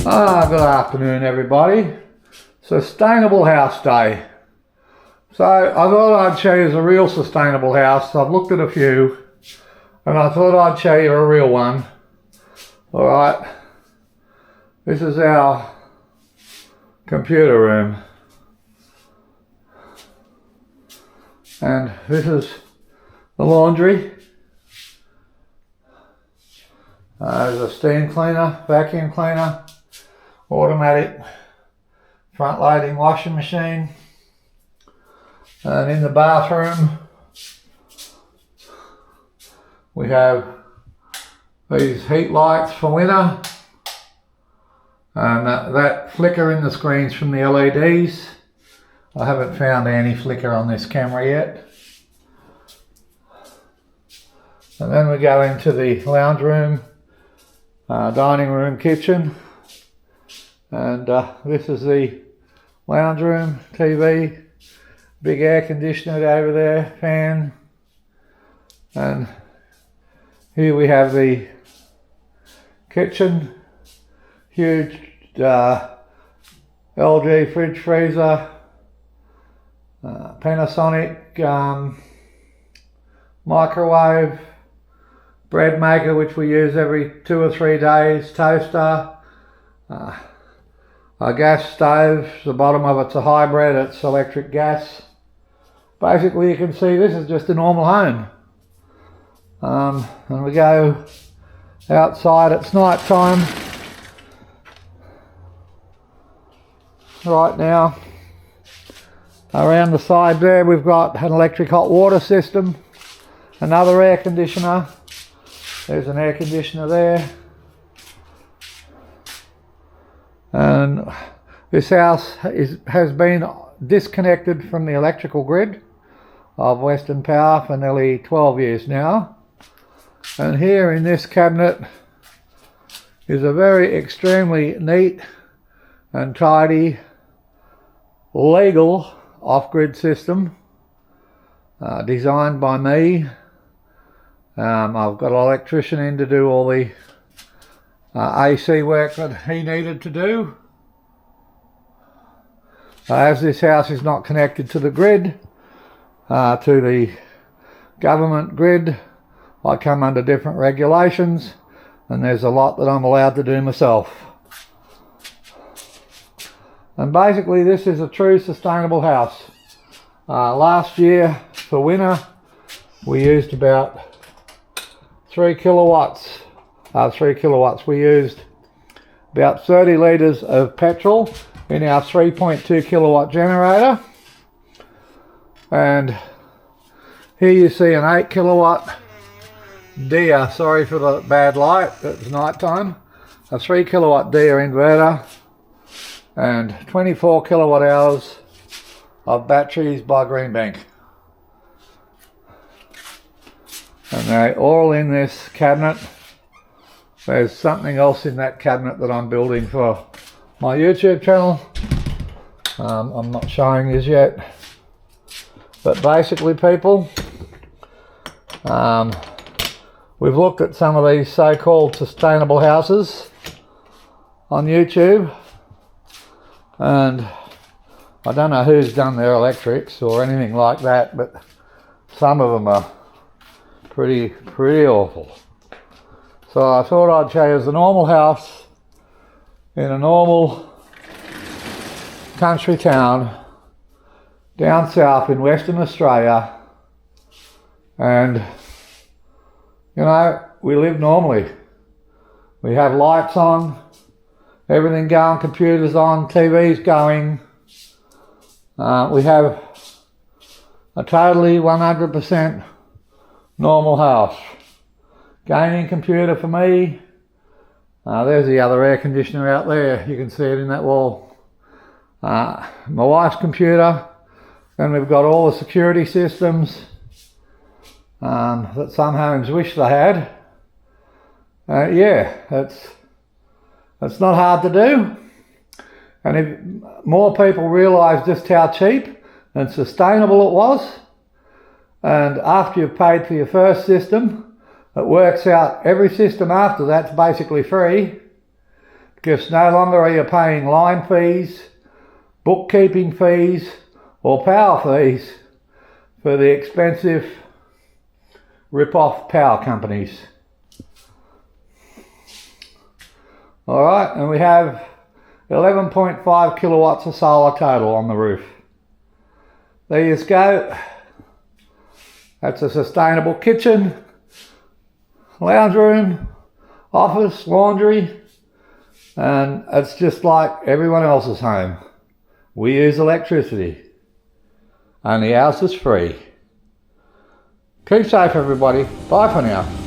Good afternoon everybody. Sustainable house day. So I thought I'd show you a real sustainable house. I've looked at a few and I thought I'd show you a real one. Alright, this is our computer room. And this is the laundry. There's a steam cleaner, vacuum cleaner, automatic front loading washing machine. And in the bathroom we have these heat lights for winter, and that flicker in the screens from the LEDs. I haven't found any flicker on this camera yet. And then we go into the lounge room, dining room, kitchen, and this is the lounge room, TV, big air conditioner over there, fan, and here we have the kitchen, huge LG fridge freezer, Panasonic microwave, bread maker which we use every 2 or 3 days, toaster, a gas stove. The bottom of it's a hybrid, it's electric gas. Basically you can see this is just a normal home. And we go outside, it's night time right now. Around the side there we've got an electric hot water system, another air conditioner. There's an air conditioner there. And this house has been disconnected from the electrical grid of Western Power for nearly 12 years now. And here in this cabinet is a very extremely neat and tidy legal off-grid system designed by me. I've got an electrician in to do all the AC work that he needed to do. As this house is not connected to the grid, to the government grid, I come under different regulations, and there's a lot that I'm allowed to do myself. And basically this is a true sustainable house. Last year for winter we used about 3 kilowatts. We used about 30 litres of petrol in our 3.2 kilowatt generator. And here you see an 8 kilowatt Dia, sorry for the bad light, it's night time, a 3 kilowatt Dia inverter and 24 kilowatt hours of batteries by Greenbank. And they're all in this cabinet. There's something else in that cabinet that I'm building for my YouTube channel. I'm not showing this yet. But basically people, we've looked at some of these so-called sustainable houses on YouTube. And I don't know who's done their electrics or anything like that, but some of them are pretty awful. So I thought I'd show you a normal house in a normal country town down south in Western Australia, and you know, we live normally. We have lights on, everything going, computers on, TVs going. We have a totally 100% normal house. Gaming computer for me. There's the other air conditioner out there, you can see it in that wall. My wife's computer, and we've got all the security systems that some homes wish they had. Yeah, it's not hard to do. And if more people realise just how cheap and sustainable it was, and after you've paid for your first system, it works out, every system after that's basically free. because no longer are you paying line fees, bookkeeping fees, or power fees for the expensive rip-off power companies. Alright, and we have 11.5 kilowatts of solar total on the roof. There you go. That's a sustainable kitchen, lounge room, office, laundry, and it's just like everyone else's home. We use electricity. Only ours is free. Keep safe, everybody. Bye for now.